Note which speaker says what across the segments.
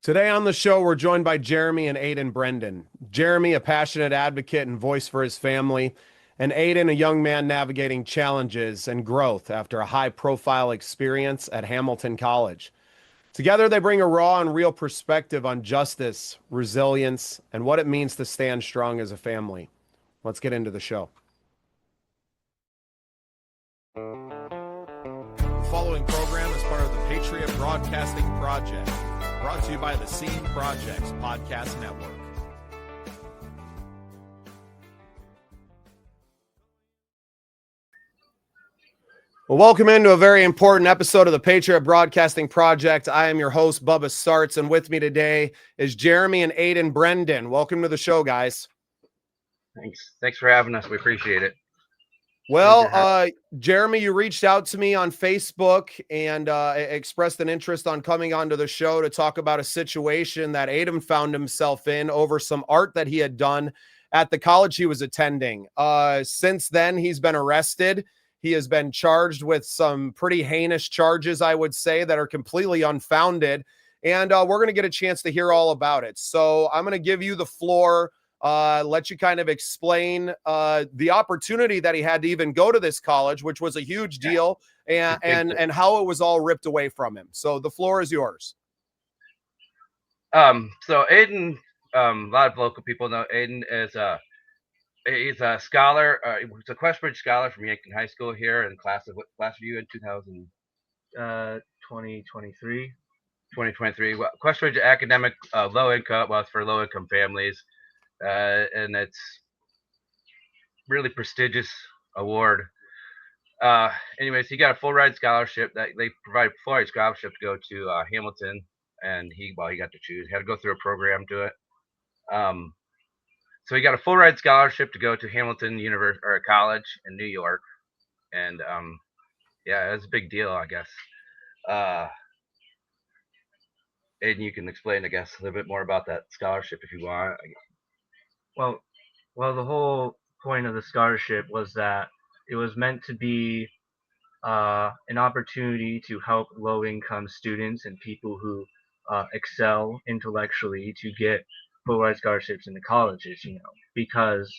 Speaker 1: Today on the show, we're joined by Jeremy and Adyn Brendan. Jeremy, a passionate advocate and voice for his family, and Adyn, a young man navigating challenges and growth after a high-profile experience at Hamilton College. Together, they bring a raw and real perspective on justice, resilience, and what it means to stand strong as a family. Let's get into the show. The following program is part of the Patriot Broadcasting Project, brought to you by the Scene Projects Podcast Network. Well, welcome into a very important episode of the Patriot Broadcasting Project. I am your host, Bubba Starts, and with me today is Jeremy and Adyn Brendan. Welcome to the show, guys.
Speaker 2: Thanks for having us. We appreciate it.
Speaker 1: Well, Jeremy, you reached out to me on Facebook and expressed an interest on coming onto the show to talk about a situation that Adyn found himself in over some art that he had done at the college he was attending. Since then, he's been arrested. He has been charged with some pretty heinous charges, I would say, that are completely unfounded. And we're going to get a chance to hear all about it. So I'm going to give you the floor. Let you kind of explain the opportunity that he had to even go to this college, which was a huge deal, and how it was all ripped away from him. So the floor is yours.
Speaker 2: So Adyn, a lot of local people know Adyn is he's a scholar. He's a QuestBridge scholar from Yankton High School here in class of you in
Speaker 3: 2023.
Speaker 2: 2023. Well, QuestBridge academic low income. Well, it's for low income families. And it's really prestigious award. Anyways, he got a full ride scholarship. That they provide full ride scholarship to go to Hamilton, and he got to choose. He had to go through a program to it. So he got a full ride scholarship to go to Hamilton University or college in New York, and yeah, it was a big deal, I guess. Adyn, you can explain, I guess, a little bit more about that scholarship if you want.
Speaker 3: Well, the whole point of the scholarship was that it was meant to be an opportunity to help low-income students and people who excel intellectually to get full-ride scholarships into colleges, because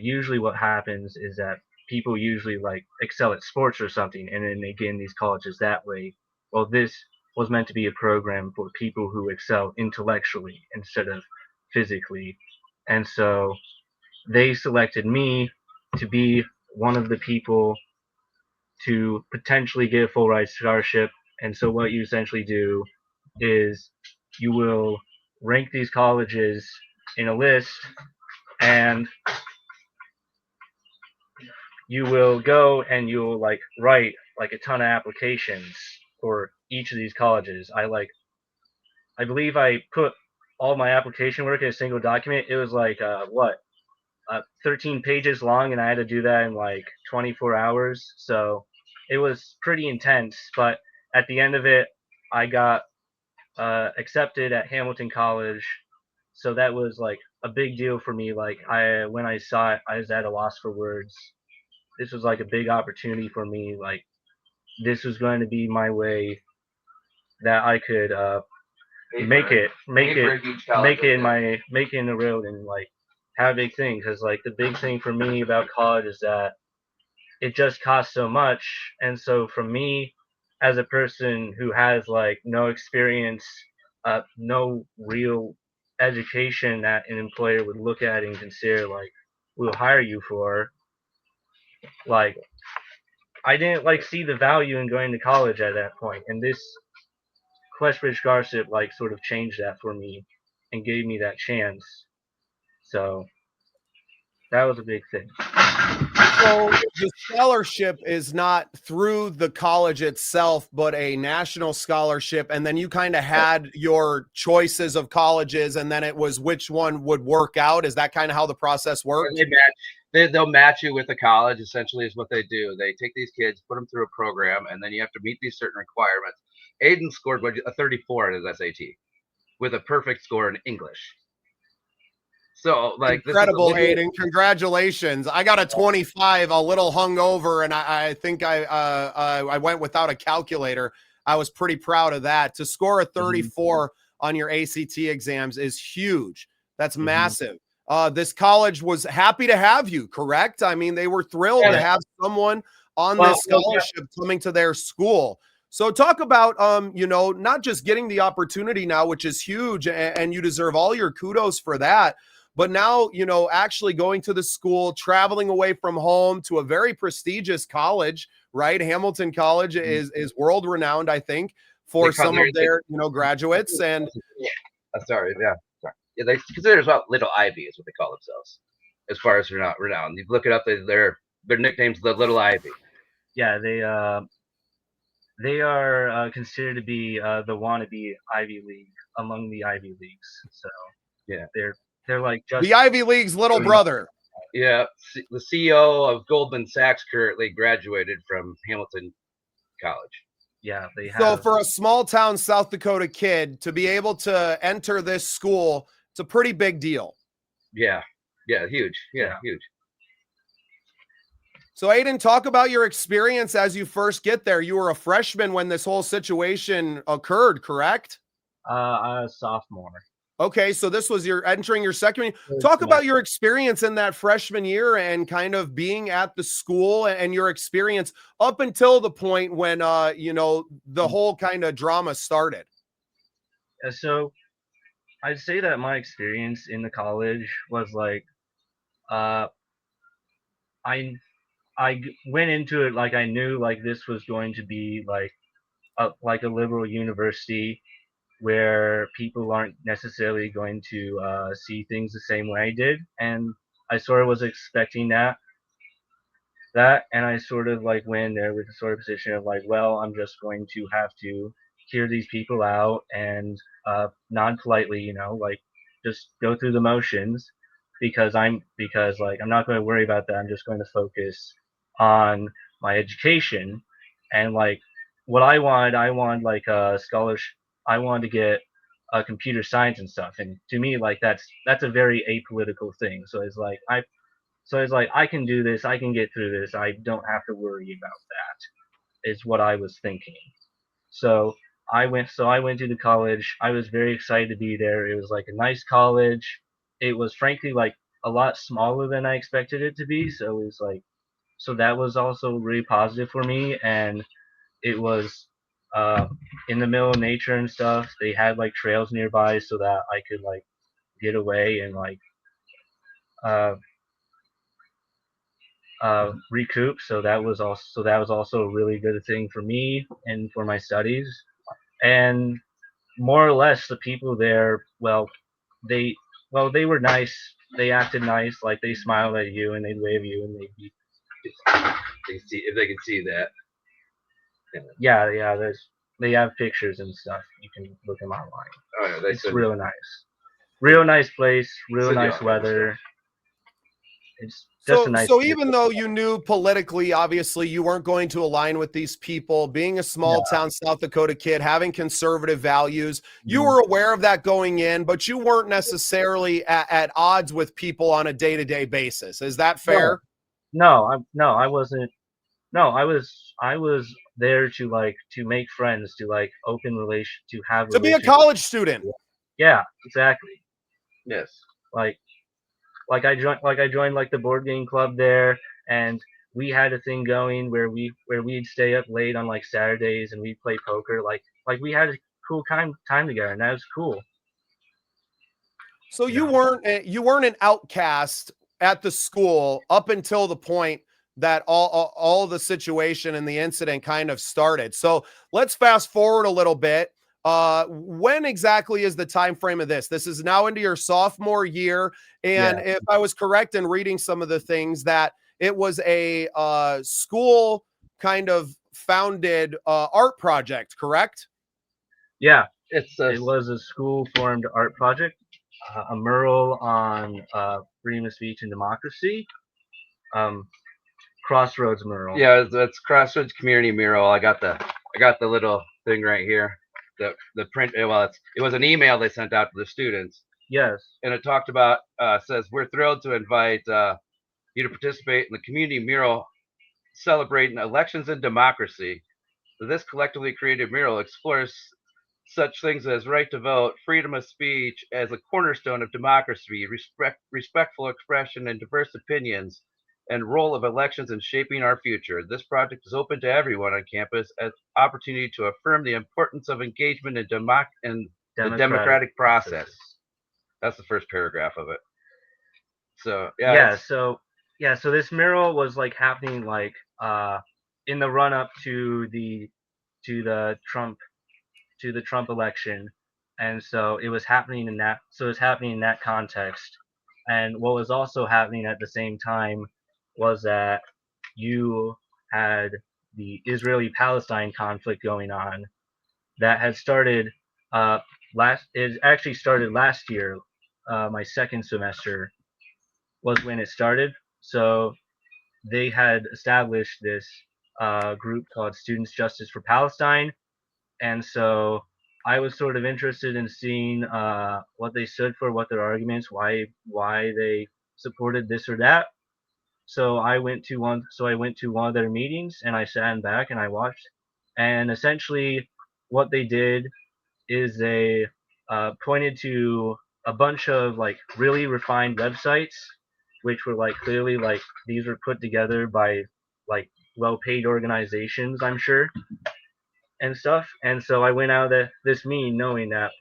Speaker 3: usually what happens is that people usually excel at sports or something, and then they get in these colleges that way. Well, this was meant to be a program for people who excel intellectually instead of physically. And so they selected me to be one of the people to potentially get a full ride scholarship. And so what you essentially do is you will rank these colleges in a list, and you will go and you'll write a ton of applications for each of these colleges. I believe I put all my application work in a single document. It was 13 pages long, and I had to do that in 24 hours. So it was pretty intense, but at the end of it, I got accepted at Hamilton College. So that was a big deal for me. When I saw it, I was at a loss for words. This was a big opportunity for me. This was going to be my way that I could make it in the road and have a big thing. Because the big thing for me about college is that it just costs so much. And so for me, as a person who has no experience, no real education that an employer would look at and consider we'll hire you for, I didn't see the value in going to college at that point. And this QuestBridge scholarship sort of changed that for me and gave me that chance. So that was a big thing.
Speaker 1: So the scholarship is not through the college itself, but a national scholarship. And then you kind of had your choices of colleges, and then it was which one would work out. Is that kind of how the process works?
Speaker 2: They'll match you with a college, essentially, is what they do. They take these kids, put them through a program, and then you have to meet these certain requirements. Adyn scored a 34 in his SAT with a perfect score in English. So
Speaker 1: incredible, Adyn. Congratulations. I got a 25, a little hungover, and I think I went without a calculator. I was pretty proud of that. To score a 34 on your ACT exams is huge. That's massive. This college was happy to have you, correct? I mean, they were thrilled to have someone on this scholarship coming to their school. So talk about, not just getting the opportunity now, which is huge, and you deserve all your kudos for that, but now, actually going to the school, traveling away from home to a very prestigious college, right? Hamilton College is world renowned, I think, for some of their, graduates. And
Speaker 2: sorry. Yeah, they consider themselves Little Ivy is what they call themselves, as far as they're not renowned. You look it up, their nickname's the Little Ivy.
Speaker 3: Yeah, they are considered to be the wannabe Ivy League among the Ivy Leagues. So
Speaker 2: yeah,
Speaker 3: they're like just
Speaker 1: the Ivy League's little brother.
Speaker 2: Yeah, the CEO of Goldman Sachs currently graduated from Hamilton College.
Speaker 3: Yeah, they have.
Speaker 1: So for a small town South Dakota kid to be able to enter this school, it's a pretty big deal.
Speaker 2: Yeah, huge. Yeah, huge.
Speaker 1: So Adyn, talk about your experience as you first get there. You were a freshman when this whole situation occurred, correct?
Speaker 3: I was a sophomore.
Speaker 1: Okay, so this was your entering your second year. Talk about your experience in that freshman year and kind of being at the school and your experience up until the point when, the whole kind of drama started.
Speaker 3: So I'd say that my experience in the college was like, I went into it like I knew like this was going to be like a liberal university where people aren't necessarily going to see things the same way I did, and I sort of was expecting that, and I sort of like went in there with the sort of position of like, well, I'm just going to have to hear these people out and nod politely, like just go through the motions because I'm not going to worry about that. I'm just going to focus on my education and like what I wanted like a scholarship. I wanted to get computer science and stuff, and to me like that's a very apolitical thing. So it's like I can do this, I can get through this, I don't have to worry about that, is what I was thinking. So I went to the college. I was very excited to be there. It was like a nice college. It was frankly like a lot smaller than I expected it to be. So it was like, so that was also really positive for me. And it was in the middle of nature and stuff. They had like trails nearby so that I could like get away and like recoup. So that was also a really good thing for me and for my studies. And more or less, the people there, they were nice. They acted nice. Like they smiled at you and they'd wave you and they'd be.
Speaker 2: If they can see that.
Speaker 3: Yeah. They have pictures and stuff. You can look them online.
Speaker 2: Oh, yeah,
Speaker 3: it's real nice. Real nice place. Real nice weather. It's just a nice.
Speaker 1: So even though you knew politically, obviously, you weren't going to align with these people, being a small town South Dakota kid, having conservative values, you were aware of that going in, but you weren't necessarily at odds with people on a day-to-day basis. Is that fair?
Speaker 3: I wasn't. No, I was there to make friends, to like open relation, to
Speaker 1: be a college student.
Speaker 3: Yeah, exactly.
Speaker 2: Yes.
Speaker 3: Like I joined like the board game club there, and we had a thing going where we'd stay up late on like Saturdays and we'd play poker. Like we had a cool time together, and that was cool.
Speaker 1: So you weren't an outcast at the school up until the point that all the situation and the incident kind of started. So let's fast forward a little bit. When exactly is the time frame of this? This is now into your sophomore year, and if I was correct in reading some of the things, that it was a school kind of founded art project, correct?
Speaker 3: Yeah, it was a school formed art project, a mural on freedom of speech and democracy. Crossroads mural.
Speaker 2: Yeah, that's Crossroads community mural. I got the little thing right here. The print. Well, it was an email they sent out to the students.
Speaker 3: Yes.
Speaker 2: And it talked about says we're thrilled to invite you to participate in the community mural celebrating elections and democracy. So this collectively created mural explores such things as right to vote, freedom of speech as a cornerstone of democracy, respectful expression and diverse opinions, and role of elections in shaping our future. This project is open to everyone on campus as opportunity to affirm the importance of engagement in the democratic process. That's the first paragraph of it. So
Speaker 3: so this mural was like happening like in the run up to the Trump election, and so it was happening in that context. And what was also happening at the same time was that you had the Israeli-Palestine conflict going on that had started it actually started last year. My second semester was when it started. So they had established this group called Students Justice for Palestine, and so I was sort of interested in seeing what they stood for, what their arguments, why they supported this or that. So I went to one. So I went to one of their meetings, and I sat in back and I watched. And essentially, what they did is they pointed to a bunch of like really refined websites, which were like clearly like these were put together by like well-paid organizations, I'm sure, and stuff. And so I went out of this meeting knowing that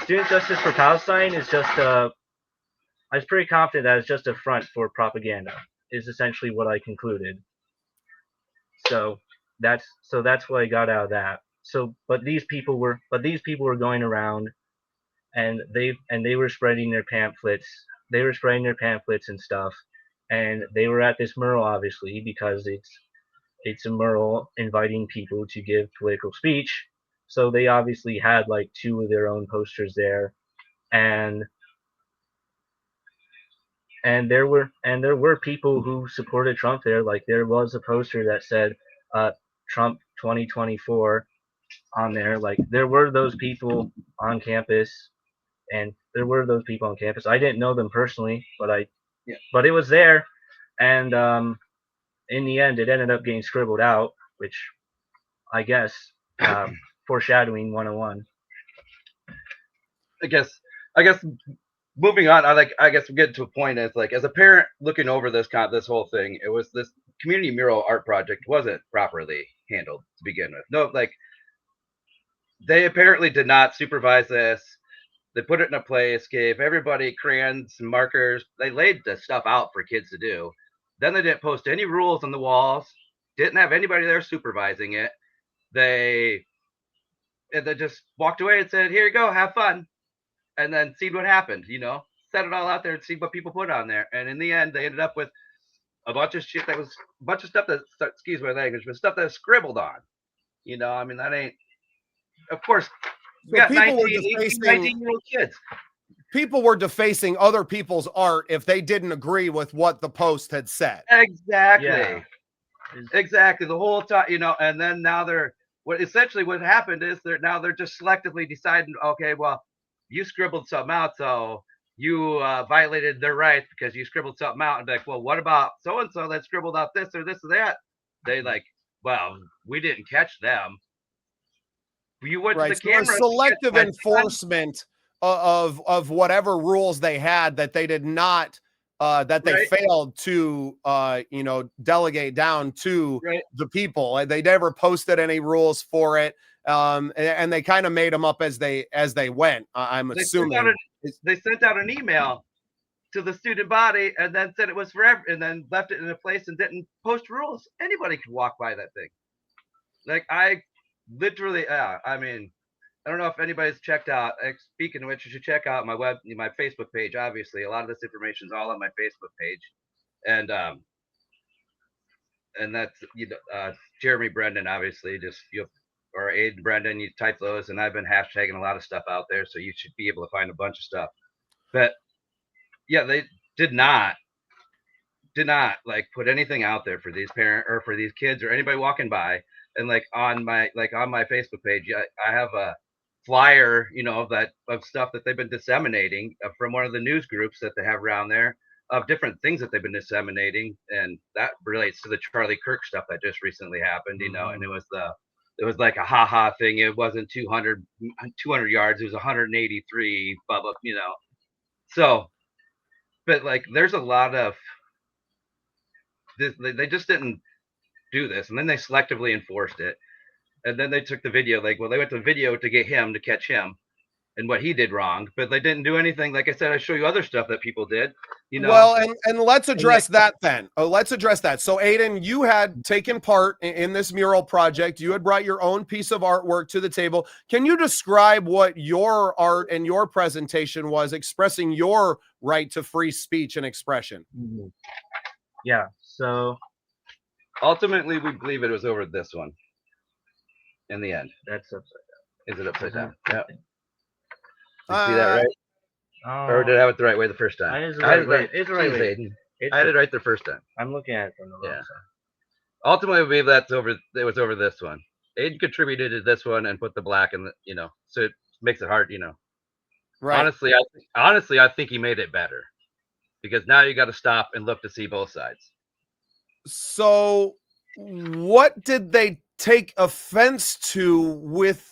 Speaker 3: Student Justice for Palestine is just I was pretty confident that it's just a front for propaganda. Is essentially what I concluded. So that's what I got out of that. So, but these people were going around, and they were spreading their pamphlets. They were spreading their pamphlets and stuff, and they were at this mural obviously because it's a mural inviting people to give political speech. So they obviously had like two of their own posters there, and there were people who supported Trump there. Like there was a poster that said Trump 2024 on there. Like there were those people on campus, and I didn't know them personally, but it was there, and in the end, it ended up getting scribbled out, which I guess foreshadowing 101.
Speaker 2: I guess moving on, I guess we get to a point as like as a parent looking over this whole thing, it was this community mural art project wasn't properly handled to begin with. No, like they apparently did not supervise this. They put it in a place, gave everybody crayons and markers. They laid the stuff out for kids to do. Then they didn't post any rules on the walls. Didn't have anybody there supervising it. They just walked away and said, "Here you go, have fun," and then see what happened. Set it all out there and see what people put on there. And in the end, they ended up with a bunch of shit a bunch of stuff that, excuse my language, but stuff that's scribbled on. I mean, that ain't. Of course, we got 19-year-old kids.
Speaker 1: People were defacing other people's art if they didn't agree with what the post had said.
Speaker 2: Exactly. Yeah. Exactly. The whole time, and then now what happened is they're just selectively deciding, okay, well, you scribbled something out, so you violated their rights because you scribbled something out. And like, well, what about so-and-so that scribbled out this or this or that? They like, well, we didn't catch them. You went to the camera.
Speaker 1: Selective enforcement of whatever rules they had that they did not that they failed to delegate down to the people. They never posted any rules for it, and they kind of made them up as they went. I'm assuming
Speaker 2: they sent out an email to the student body and then said it was forever, and then left it in a place and didn't post rules. Anybody could walk by that thing. Like I literally, I mean, I don't know if anybody's checked out. Speaking of which, you should check out my Facebook page. Obviously, a lot of this information is all on my Facebook page, and that's Jeremy Brenden. Obviously, or Adyn Brendan. You type those, and I've been hashtagging a lot of stuff out there, so you should be able to find a bunch of stuff. But yeah, they did not like put anything out there for these parents or for these kids or anybody walking by. And like on my Facebook page, I have a flyer, of stuff that they've been disseminating from one of the news groups that they have around there of different things that they've been disseminating, and that relates to the Charlie Kirk stuff that just recently happened, and it was it was like a ha thing. It wasn't 200 yards. It was 183. Bubba, So, but like, there's a lot of this. They just didn't do this, and then they selectively enforced it. And then they took the video. Like, well, they went to video to get him to catch him and what he did wrong, but they didn't do anything. Like I said, I show you other stuff that people did.
Speaker 1: Well, and let's address that then. Let's address that. So, Adyn, you had taken part in this mural project. You had brought your own piece of artwork to the table. Can you describe what your art and your presentation was, expressing your right to free speech and expression?
Speaker 3: Yeah. So
Speaker 2: ultimately, we believe it was over this one. In the end,
Speaker 3: that's upside down.
Speaker 2: Is it upside down? Yeah. You
Speaker 1: See
Speaker 2: that right? Or did I have it the right way the first time?
Speaker 3: It's the right way. It's the right way.
Speaker 2: I had it right the first time.
Speaker 3: I'm looking at it from the wrong side.
Speaker 2: Ultimately, we believe that's over. It was over this one. Adyn contributed to this one and put the black in the, so it makes it hard, Right. Honestly, I think he made it better because now you got to stop and look to see both sides.
Speaker 1: So, what did they take offense to with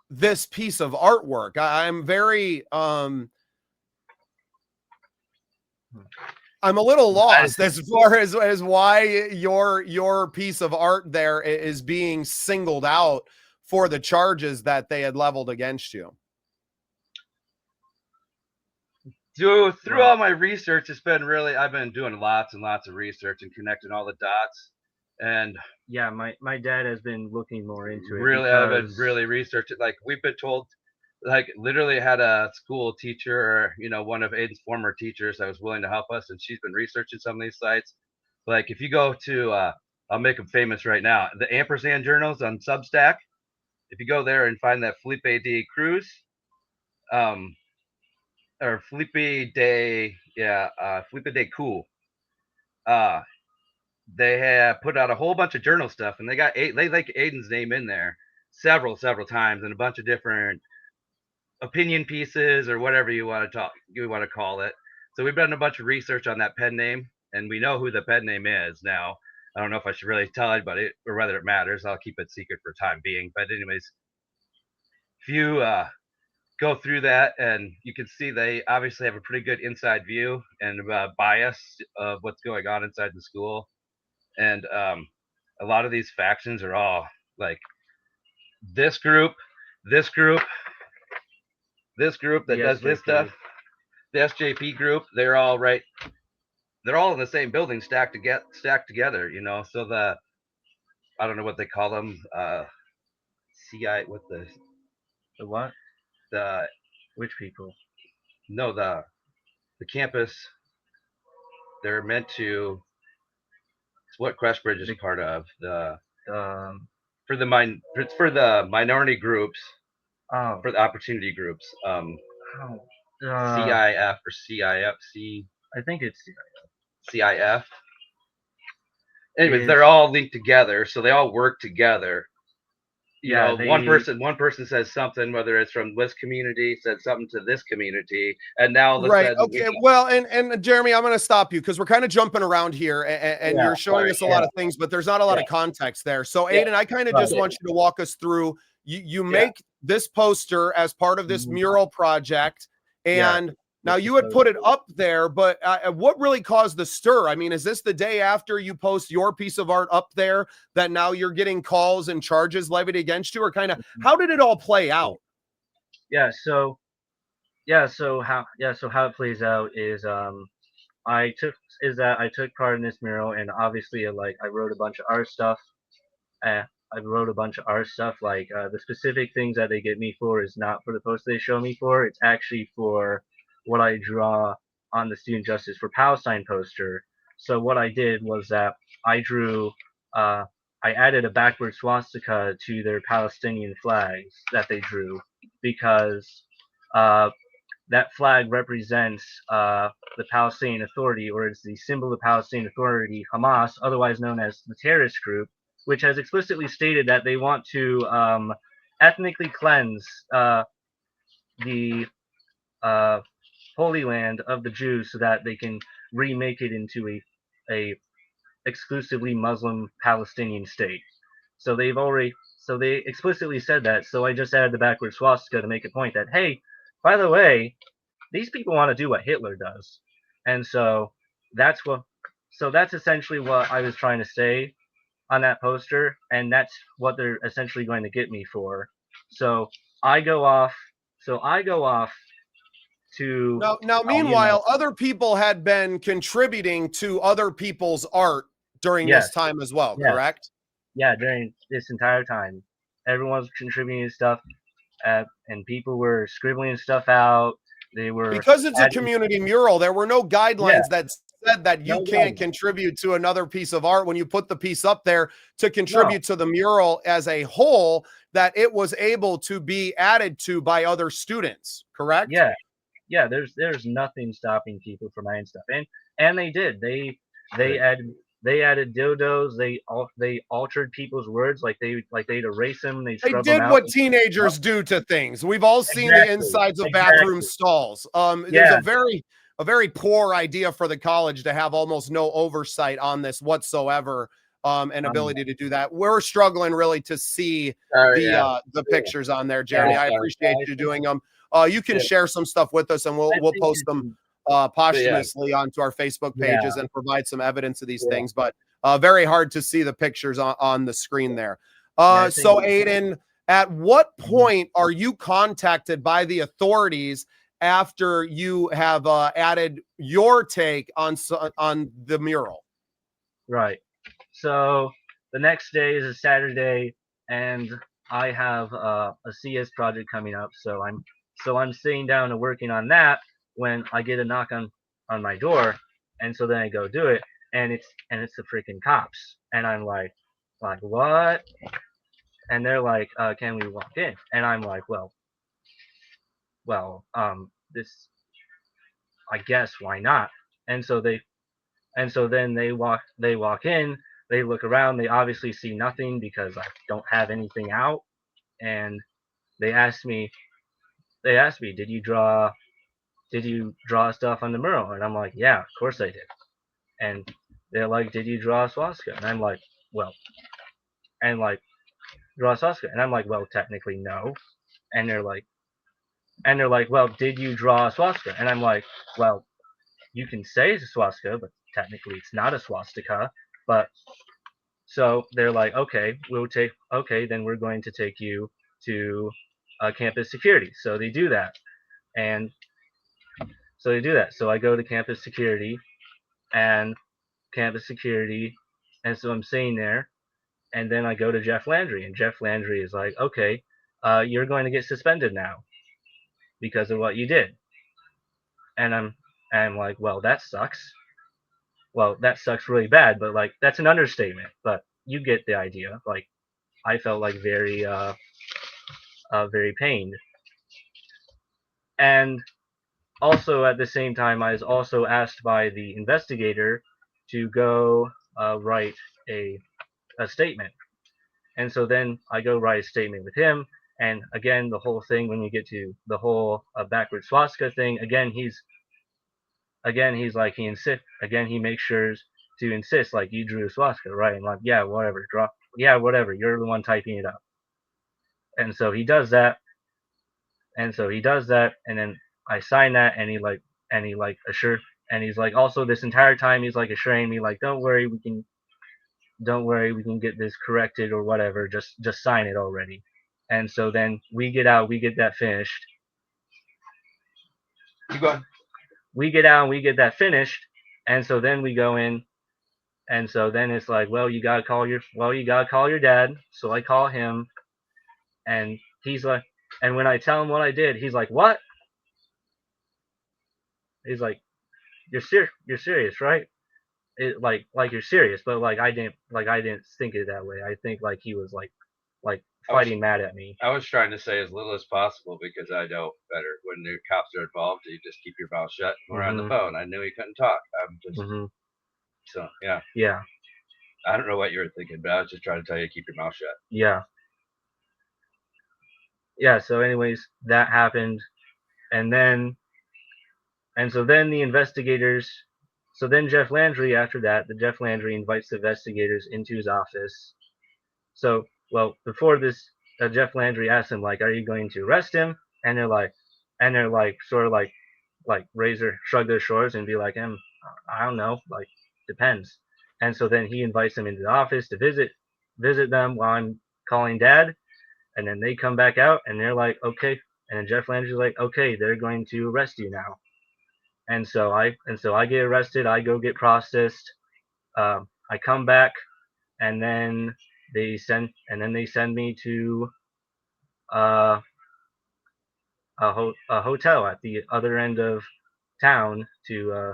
Speaker 1: this piece of artwork? I'm very I'm a little lost as far as why your piece of art there is being singled out for the charges that they had leveled against you.
Speaker 2: So through all my research, I've been doing lots and lots of research and connecting all the dots. And
Speaker 3: yeah, my dad has been looking more into it.
Speaker 2: Really, I've been really researching. Like, we've been told, like, literally had a school teacher or, one of Adyn's former teachers that was willing to help us, and she's been researching some of these sites. Like, if you go to, I'll make them famous right now, the Ampersand Journals on Substack, if you go there and find that Felipe de Cruz, or Felipe de Cool, they have put out a whole bunch of journal stuff, and they like Adyn's name in there several times, and a bunch of different opinion pieces or whatever you want to call it. So we've done a bunch of research on that pen name, and we know who the pen name is now. I don't know if I should really tell anybody or whether it matters. I'll keep it secret for time being. But anyways, if you go through that, and you can see they obviously have a pretty good inside view and bias of what's going on inside the school. And a lot of these factions are all like this group that does this stuff, the SJP group. They're all right. They're all in the same building, stacked together. So I don't know what they call them. CI. What the
Speaker 3: what?
Speaker 2: The
Speaker 3: which people?
Speaker 2: No, the campus. They're meant to. It's what QuestBridge is part of. For the minority groups.
Speaker 3: Oh.
Speaker 2: For the opportunity groups. CIF or CIF.
Speaker 3: I think it's
Speaker 2: CIF. Anyways, they're all linked together, so they all work together. One person says something, whether it's from this community, said something to this community, and now
Speaker 1: okay. Well, and Jeremy, I'm going to stop you because we're kind of jumping around here, and you're showing us a lot of things, but there's not a lot of context there. So, Adyn, I kind of just want you to walk us through. You make this poster as part of this mural project, and now you had put it up there, but what really caused the stir? I mean, is this the day after you post your piece of art up there that now you're getting calls and charges levied against you, or kind of how did it all play out?
Speaker 3: So how it plays out is I took part in this mural, and obviously I wrote a bunch of art stuff. Like the specific things that they get me for is not for the post they show me for. It's actually for what I draw on the Student Justice for Palestine poster. So what I did was that I drew, I added a backward swastika to their Palestinian flags that they drew, because that flag represents the Palestinian Authority, or it's the symbol of the Palestinian Authority, Hamas, otherwise known as the terrorist group, which has explicitly stated that they want to ethnically cleanse the Holy Land of the Jews so that they can remake it into a exclusively Muslim Palestinian state. So so they explicitly said that. So I just added the backward swastika to make a point that, hey, by the way, these people want to do what Hitler does, and that's that's essentially what I was trying to say on that poster, and that's what they're essentially going to get me for. So I go off. So I go off to
Speaker 1: Now, meanwhile, other people had been contributing to other people's art during
Speaker 3: yes,
Speaker 1: this time as well,
Speaker 3: yes,
Speaker 1: correct?
Speaker 3: yeah, during this entire time, everyone was contributing stuff, and people were scribbling stuff out. They were
Speaker 1: Because it's a
Speaker 3: adding,
Speaker 1: community mural, there were no
Speaker 3: yeah,
Speaker 1: guidelines that said that you
Speaker 3: no
Speaker 1: can't
Speaker 3: guidance,
Speaker 1: contribute to another piece of art when you put the piece up there to
Speaker 3: no,
Speaker 1: contribute to the mural as a whole, that it was able to be added to by other students, correct?
Speaker 3: yeah, yeah. There's nothing stopping people from adding stuff, and they did. They added they added dildos. They altered people's words, like they'd erase them, they'd
Speaker 1: They
Speaker 3: scrub them
Speaker 1: did
Speaker 3: out.
Speaker 1: what teenagers do to things. We've all seen the
Speaker 3: Exactly,
Speaker 1: insides of bathroom
Speaker 3: exactly.
Speaker 1: stalls. There's
Speaker 3: Yeah,
Speaker 1: a very poor idea for the college to have almost no oversight on this whatsoever, and
Speaker 3: um,
Speaker 1: ability to do that. We're struggling really to see
Speaker 2: Yeah.
Speaker 1: the pictures on there,
Speaker 3: yeah.
Speaker 1: Jeremy. I
Speaker 2: Sorry.
Speaker 1: appreciate you doing them. You can
Speaker 2: Yeah.
Speaker 1: share some stuff with us, and
Speaker 3: I
Speaker 1: we'll
Speaker 3: think
Speaker 1: post them
Speaker 2: Yeah.
Speaker 1: posthumously onto our Facebook
Speaker 3: yeah,
Speaker 1: pages and provide some evidence of these
Speaker 2: Yeah.
Speaker 1: things. But very hard to see the pictures on the screen there.
Speaker 3: yeah. I
Speaker 1: So
Speaker 3: think
Speaker 1: Adyn, at what point are you contacted by the authorities after you have added your take on the mural?
Speaker 3: right. So the next day is a Saturday, and I have a CS project coming up. So I'm sitting down and working on that when I get a knock on my door, and so then I go do it, and it's the freaking cops, and I'm like what? And they're like, can we walk in? And I'm like, this, I guess, why not? And so then they walk in, they look around, they obviously see nothing because I don't have anything out, and they asked me did you draw stuff on the mural? And I'm like, yeah, of course I did. And they're like, did you draw a swastika? And I'm like, well, and like, draw a swastika? And I'm like, well, technically no. And they're like, well, did you draw a swastika? And I'm like, well, you can say it's a swastika, but technically it's not a swastika. But so they're like, okay, then we're going to take you to campus security. So they do that. And so I go to campus security, and campus security, and so I'm sitting there, and then I go to Jeff Landry, and Jeff Landry is like, okay, you're going to get suspended now because of what you did. And I'm like, well, that sucks. Well, that sucks really bad, but like that's an understatement. But you get the idea. Like I felt like very pained. And also at the same time, I was also asked by the investigator to go write a statement. And so then I go write a statement with him. And again, the whole thing, when you get to the whole backward swastika thing, he's like, he makes sure to insist, like, you drew a swastika, right? And like, yeah, whatever, you're the one typing it up. And so he does that, and then I sign that, and he's like, also this entire time he's like assuring me, like, don't worry, we can get this corrected or whatever, just sign it already. And so then we get out, we get that finished.
Speaker 2: You go ahead.
Speaker 3: We get out and we get that finished, and so then we go in, and so then it's like, well, you gotta call your dad. So I call him, and he's like, and when I tell him what I did, he's like, what? He's like, you're serious, right? Like you're serious, but like I didn't think it that way. I think like he was like fighting mad at me.
Speaker 2: I was trying to say as little as possible because I know better. When the cops are involved, you just keep your mouth shut. We're on the phone. I knew he couldn't talk. I'm just so yeah.
Speaker 3: Yeah.
Speaker 2: I don't know what you were thinking, but I was just trying to tell you to keep your mouth shut.
Speaker 3: Yeah. Yeah. So, anyways, that happened, and so then the investigators. So then Jeff Landry, after that, Jeff Landry invites the investigators into his office. So well, before this, Jeff Landry asked him, like, are you going to arrest him? And they're like, sort of like shrug their shoulders and be like, I don't know, like, depends. And so then he invites them into the office to visit them while I'm calling dad. And then they come back out and they're like, okay. And then Jeff Landry's like, okay, they're going to arrest you now. And so I get arrested. I go get processed. I come back, and then they send me to uh, a hotel at the other end of town to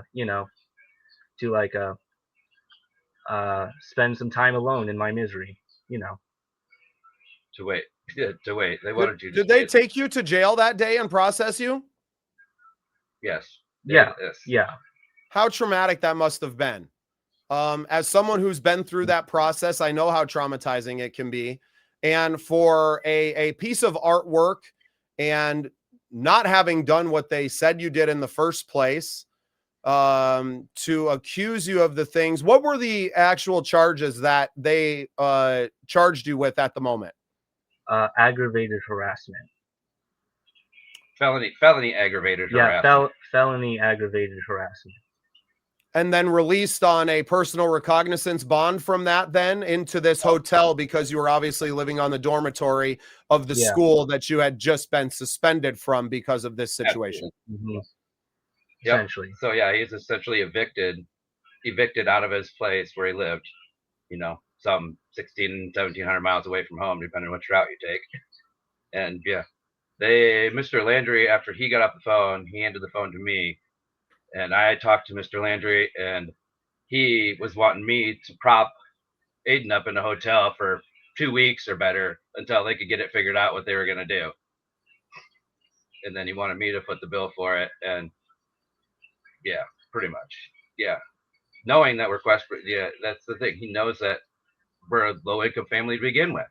Speaker 3: to like spend some time alone in my misery.
Speaker 2: To wait. To wait. They
Speaker 1: Did,
Speaker 2: wanted you to
Speaker 1: did they
Speaker 2: stay.
Speaker 1: take you to jail that day and process you?
Speaker 2: Yes.
Speaker 3: Yeah.
Speaker 2: Yes.
Speaker 3: Yeah.
Speaker 1: How traumatic that must have been. As someone who's been through that process, I know how traumatizing it can be. And for a piece of artwork and not having done what they said you did in the first place, to accuse you of the things, what were the actual charges that they charged you with at the moment?
Speaker 3: Aggravated harassment.
Speaker 2: Felony aggravated harassment.
Speaker 3: Yeah, felony aggravated harassment.
Speaker 1: And then released on a personal recognizance bond from that then into this hotel because you were obviously living on the dormitory of the school that you had just been suspended from because of this situation.
Speaker 3: Mm-hmm.
Speaker 2: Yep.
Speaker 3: Essentially.
Speaker 2: So yeah, he's essentially evicted out of his place where he lived, some 1,700 miles away from home, depending on which route you take. And yeah, Mr. Landry, after he got off the phone, he handed the phone to me. And I talked to Mr. Landry, and he was wanting me to prop Adyn up in a hotel for 2 weeks or better until they could get it figured out what they were going to do. And then he wanted me to foot the bill for it. And yeah, pretty much. Yeah. Knowing that we're QuestBridge, yeah, that's the thing. He knows that we're a low-income family to begin with.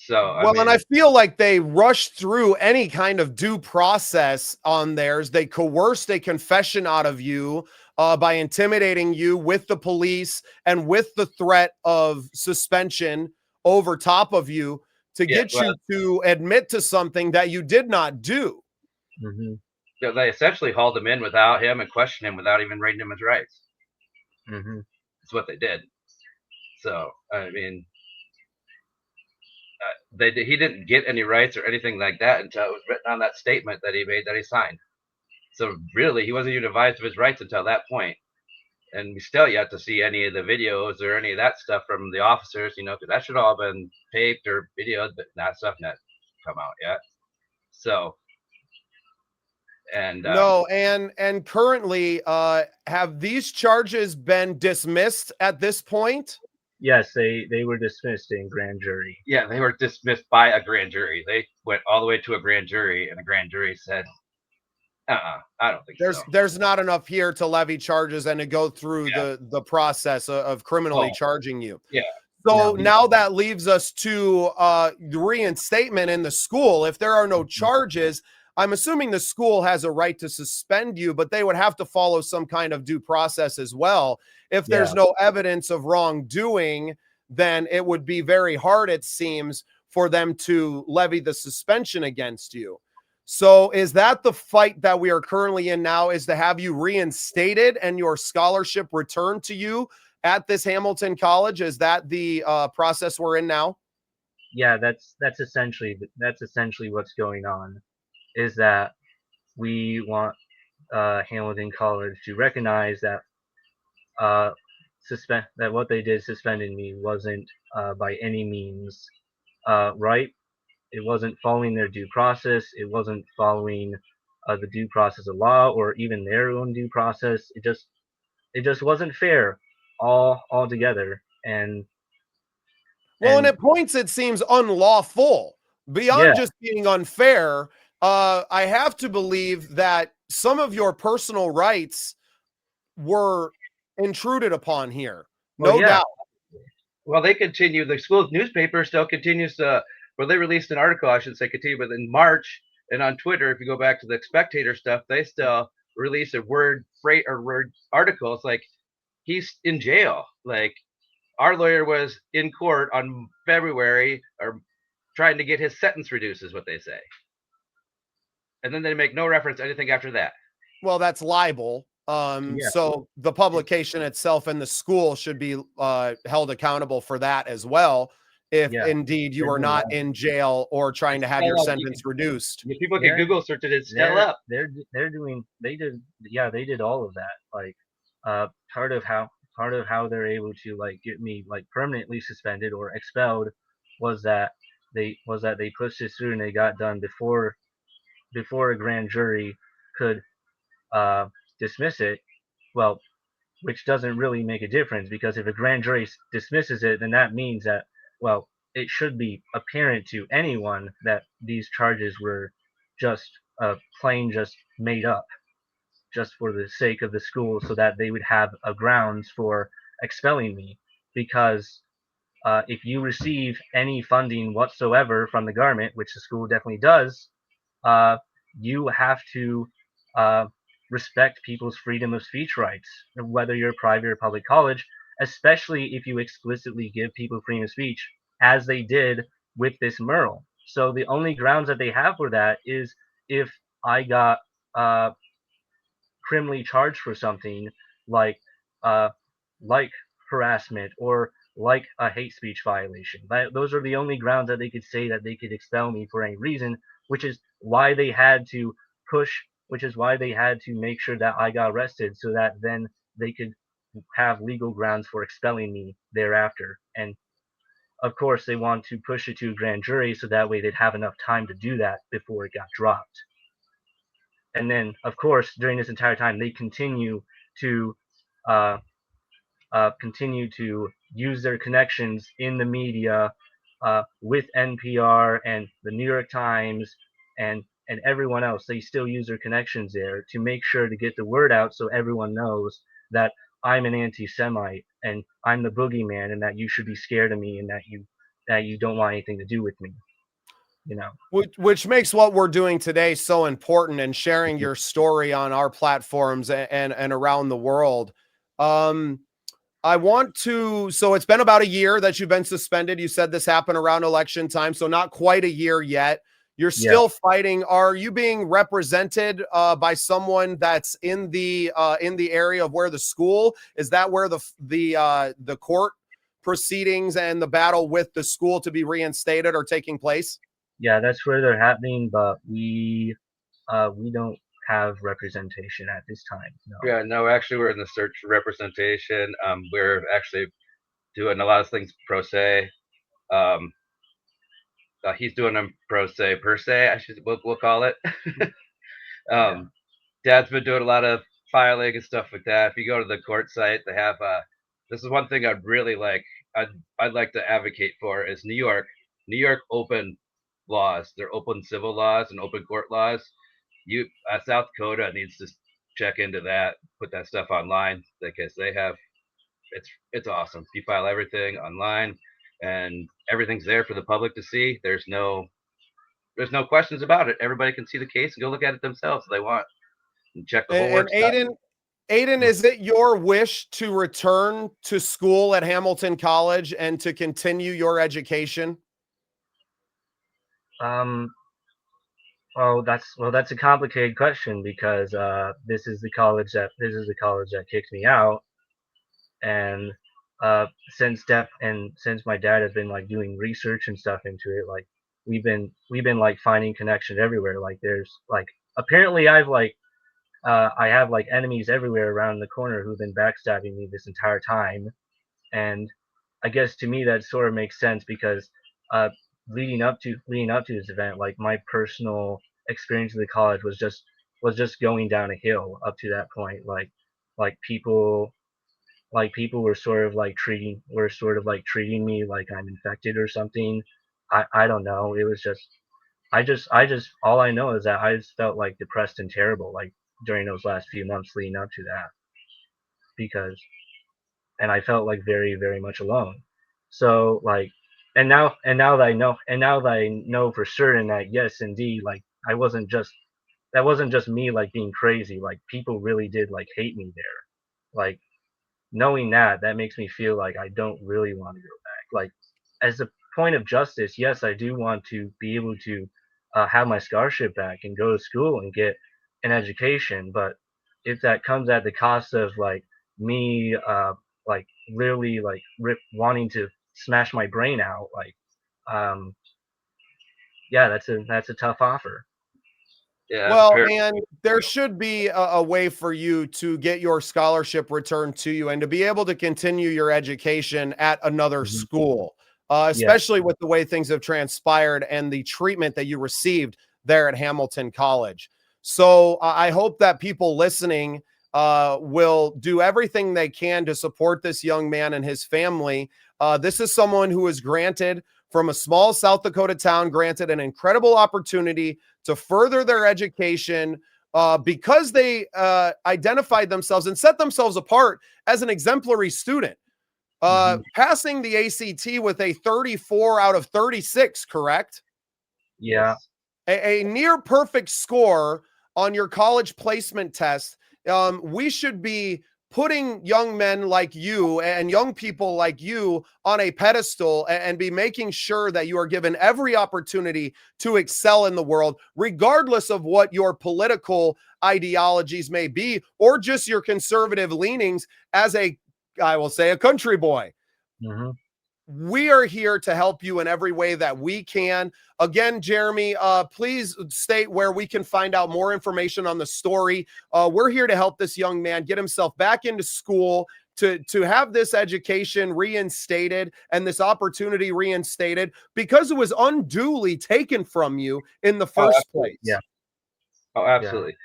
Speaker 2: So,
Speaker 1: and I feel like they rushed through any kind of due process on theirs. They coerced a confession out of you by intimidating you with the police and with the threat of suspension over top of you to get you to admit to something that you did not do.
Speaker 3: Mm-hmm.
Speaker 2: Yeah, they essentially hauled him in without him and questioned him without even reading him his rights.
Speaker 3: Mm-hmm.
Speaker 2: That's what they did. So, he didn't get any rights or anything like that until it was written on that statement that he made that he signed. So really, he wasn't even advised of his rights until that point. And we still yet to see any of the videos or any of that stuff from the officers, because that should all have been taped or videoed, but that stuff not come out yet. So, and
Speaker 1: no, and currently, have these charges been dismissed at this point?
Speaker 3: Yes, they were dismissed in grand jury.
Speaker 2: Yeah, they were dismissed by a grand jury. They went all the way to a grand jury, and a grand jury said, I don't think so.
Speaker 1: There's not enough here to levy charges and to go through the process of criminally charging you.
Speaker 2: Yeah.
Speaker 1: So now that leaves us to the reinstatement in the school. If there are no charges, I'm assuming the school has a right to suspend you, but they would have to follow some kind of due process as well. If there's no evidence of wrongdoing, then it would be very hard, it seems, for them to levy the suspension against you. So is that the fight that we are currently in now, is to have you reinstated and your scholarship returned to you at this Hamilton College? Is that the process we're in now?
Speaker 3: Yeah, that's essentially what's going on, is that we want Hamilton College to recognize that that what they did suspending me wasn't by any means right. It wasn't following their due process. It wasn't following the due process of law or even their own due process. It just wasn't fair altogether. And
Speaker 1: at points it seems unlawful beyond just being unfair. I have to believe that some of your personal rights were intruded upon here. No doubt.
Speaker 2: Well, they continue. The school's newspaper still continues to. Well, they released an article, I should say, continue, but in March, and on Twitter, if you go back to the Spectator stuff, they still release a word article. It's like he's in jail. Like our lawyer was in court on February or trying to get his sentence reduced, is what they say. And then they make no reference to anything after that.
Speaker 1: Well, that's libel. So the publication itself and the school should be held accountable for that as well, if indeed you are not in jail or trying to have your sentence reduced.
Speaker 2: If people can Google search it, it's still up.
Speaker 3: They did all of that. Like part of how they're able to like get me like permanently suspended or expelled was that they pushed this through and they got done before a grand jury could dismiss it. Well, which doesn't really make a difference, because if a grand jury dismisses it, then that means that, well, it should be apparent to anyone that these charges were just plain just made up just for the sake of the school, so that they would have a grounds for expelling me. Because if you receive any funding whatsoever from the government, which the school definitely does, you have to respect people's freedom of speech rights, whether you're a private or public college, especially if you explicitly give people freedom of speech, as they did with this mural. So the only grounds that they have for that is if I got criminally charged for something like uh, like harassment or like a hate speech violation. Those are the only grounds that they could say that they could expel me for any reason, which is why they had to make sure that I got arrested, so that then they could have legal grounds for expelling me thereafter. And of course, they want to push it to a grand jury so that way they'd have enough time to do that before it got dropped. And then, of course, during this entire time, they continue to use their connections in the media with NPR and the New York Times and everyone else. They still use their connections there to make sure to get the word out, so everyone knows that I'm an anti-Semite and I'm the boogeyman, and that you should be scared of me, and that you don't want anything to do with me. You know,
Speaker 1: which makes what we're doing today so important, and sharing your story on our platforms and around the world. I want to, so it's been about a year that you've been suspended. You said this happened around election time, so not quite a year yet. You're still fighting. Are you being represented by someone that's in the area of where the school is? That where the court proceedings and the battle with the school to be reinstated are taking place?
Speaker 3: Yeah, that's where they're happening, but we don't have representation at this time. No.
Speaker 2: Yeah, no, actually, we're in the search for representation. We're actually doing a lot of things pro se. He's doing them pro se per se. We'll call it. Dad's been doing a lot of filing and stuff like that. If you go to the court site, they have this is one thing I'd really like. I'd like to advocate for is New York open laws. They're open civil laws and open court laws. South Dakota needs to check into that, put that stuff online, because they have it's awesome. You file everything online and everything's there for the public to see. There's no questions about it. Everybody can see the case and go look at it themselves if they want and check the whole work.
Speaker 1: Adyn, is it your wish to return to school at Hamilton College and to continue your education?
Speaker 3: Well, that's a complicated question, because this is the college that kicked me out, and since my dad has been like doing research and stuff into it, like we've been like finding connections everywhere. Like there's like apparently I have like enemies everywhere around the corner who've been backstabbing me this entire time, and I guess to me that sort of makes sense, because leading up to this event, like my personal experience in the college was just going down a hill up to that point. Like people were sort of like treating me like I'm infected or something. I don't know. It was just I just all I know is that I just felt like depressed and terrible, like during those last few months leading up to that, and I felt like very, very much alone. So like, and now that I know for certain that yes, indeed, like that wasn't just me like being crazy. Like people really did like hate me there. Like knowing that makes me feel like I don't really want to go back. Like, as a point of justice, yes, I do want to be able to have my scholarship back and go to school and get an education. But if that comes at the cost of like me, like literally like wanting to smash my brain out, like, um, yeah, that's a tough offer.
Speaker 2: Yeah, that's a
Speaker 1: Well,
Speaker 2: fair.
Speaker 1: and there should be a way for you to get your scholarship returned to you and to be able to continue your education at another
Speaker 3: Mhm.
Speaker 1: school,
Speaker 3: Yeah.
Speaker 1: especially with the way things have transpired and the treatment that you received there at Hamilton College. So I hope that people listening will do everything they can to support this young man and his family. This is someone who is granted from a small South Dakota town, granted an incredible opportunity to further their education because they identified themselves and set themselves apart as an exemplary student.
Speaker 3: Hmm.
Speaker 1: Passing the ACT with a 34 out of 36, correct?
Speaker 3: Yeah.
Speaker 2: Yes.
Speaker 1: A near perfect score on your college placement test. We should be putting young men like you and young people like you on a pedestal and be making sure that you are given every opportunity to excel in the world, regardless of what your political ideologies may be or just your conservative leanings as I will say, a country boy.
Speaker 3: Hmm.
Speaker 1: We are here to help you in every way that we can. Again, Jeremy, please state where we can find out more information on the story. We're here to help this young man get himself back into school, to have this education reinstated and this opportunity reinstated because it was unduly taken from you in the
Speaker 2: Oh,
Speaker 1: first
Speaker 2: absolutely.
Speaker 1: place.
Speaker 3: Yeah.
Speaker 2: Oh,
Speaker 3: Yeah.
Speaker 2: absolutely.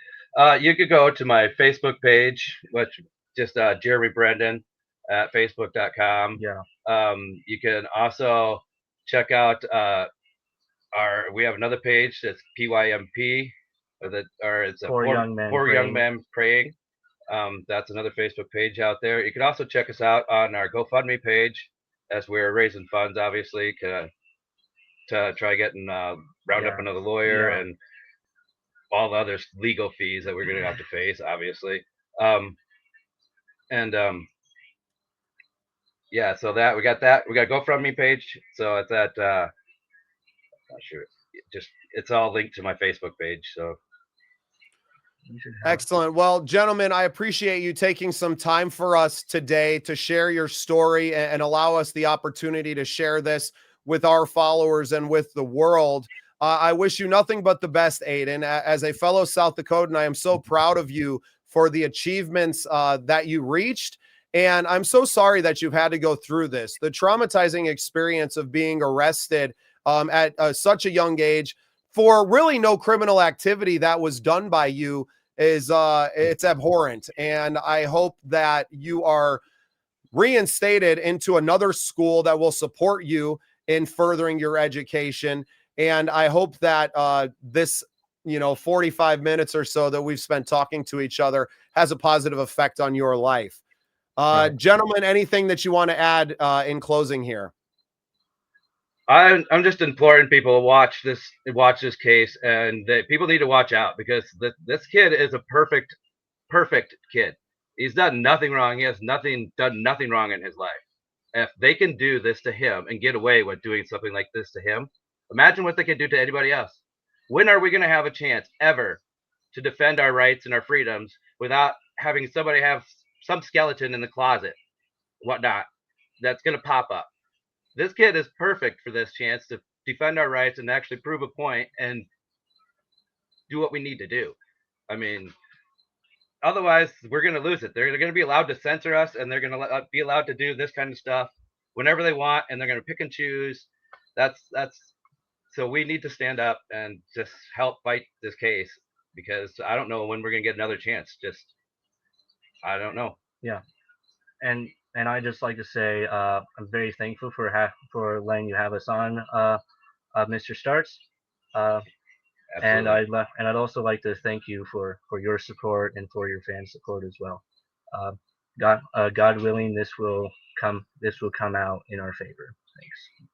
Speaker 2: You could go to my Facebook page, which just Jeremy Brendan at facebook.com.
Speaker 3: Yeah.
Speaker 2: You can also check out we have another page that's PYMP, or it's a
Speaker 3: Poor young men
Speaker 2: poor young
Speaker 3: praying.
Speaker 2: men praying. That's another Facebook page out there. You can also check us out on our GoFundMe page, as we're raising funds, obviously, to try getting round up
Speaker 3: Yeah.
Speaker 2: another lawyer
Speaker 3: Yeah.
Speaker 2: and all the other legal fees that we're going to have to face, obviously. Um, and Yeah, so that we got a GoFundMe page. So it's at not sure, it's all linked to my Facebook page. So
Speaker 3: You should have.
Speaker 1: Excellent. Well, gentlemen, I appreciate you taking some time for us today to share your story and allow us the opportunity to share this with our followers and with the world. I wish you nothing but the best, Adyn. As a fellow South Dakotan, I am so proud of you for the achievements that you reached. And I'm so sorry that you've had to go through this. The traumatizing experience of being arrested at such a young age for really no criminal activity that was done by you is it's abhorrent, and I hope that you are reinstated into another school that will support you in furthering your education. And I hope that this 45 minutes or so that we've spent talking to each other has a positive effect on your life.
Speaker 3: Right.
Speaker 1: Gentlemen, anything that you want to add in closing here?
Speaker 2: I'm just imploring people to watch this case, and that people need to watch out because this kid is a perfect kid. He's done nothing wrong. He has done nothing wrong in his life. If they can do this to him and get away with doing something like this to him, imagine what they can do to anybody else. When are we going to have a chance ever to defend our rights and our freedoms without having somebody have some skeleton in the closet, whatnot, that's going to pop up? This kid is perfect for this chance to defend our rights and actually prove a point and do what we need to do. I mean, otherwise, we're going to lose it. They're going to be allowed to censor us, and they're going to be allowed to do this kind of stuff whenever they want, and they're going to pick and choose. That's so we need to stand up and just help fight this case because I don't know when we're going to get another chance. I don't know.
Speaker 3: Yeah. And I just like to say I'm very thankful for letting you have us on, Mr. Starts. Uh, and
Speaker 2: Absolutely.
Speaker 3: I'd also like to thank you for your support and for your fan support as well. Uh, God willing, this will come out in our favor. Thanks.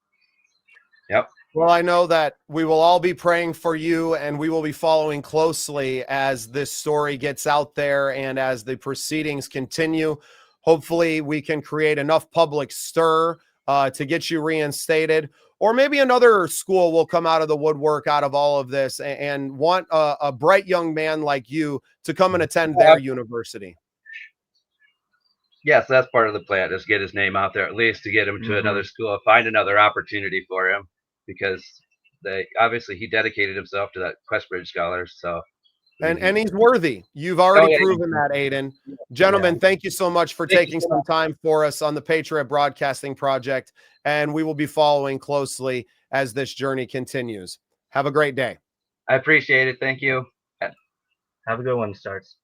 Speaker 2: Yep.
Speaker 1: Well, I know that we will all be praying for you, and we will be following closely as this story gets out there and as the proceedings continue. Hopefully we can create enough public stir to get you reinstated, or maybe another school will come out of the woodwork out of all of this and want a bright young man like you to come and attend their university.
Speaker 2: Yes, that's part of the plan, is get his name out there, at least to get him to another school, find another opportunity for him, because obviously he dedicated himself to that QuestBridge scholars. So,
Speaker 1: and he's worthy. You've already proven that, Adyn. Gentlemen, thank you so much for taking some time for us on the Patriot Broadcasting Project, and we will be following closely as this journey continues. Have a great day.
Speaker 2: I appreciate it. Thank you.
Speaker 3: Have a good one, Starts.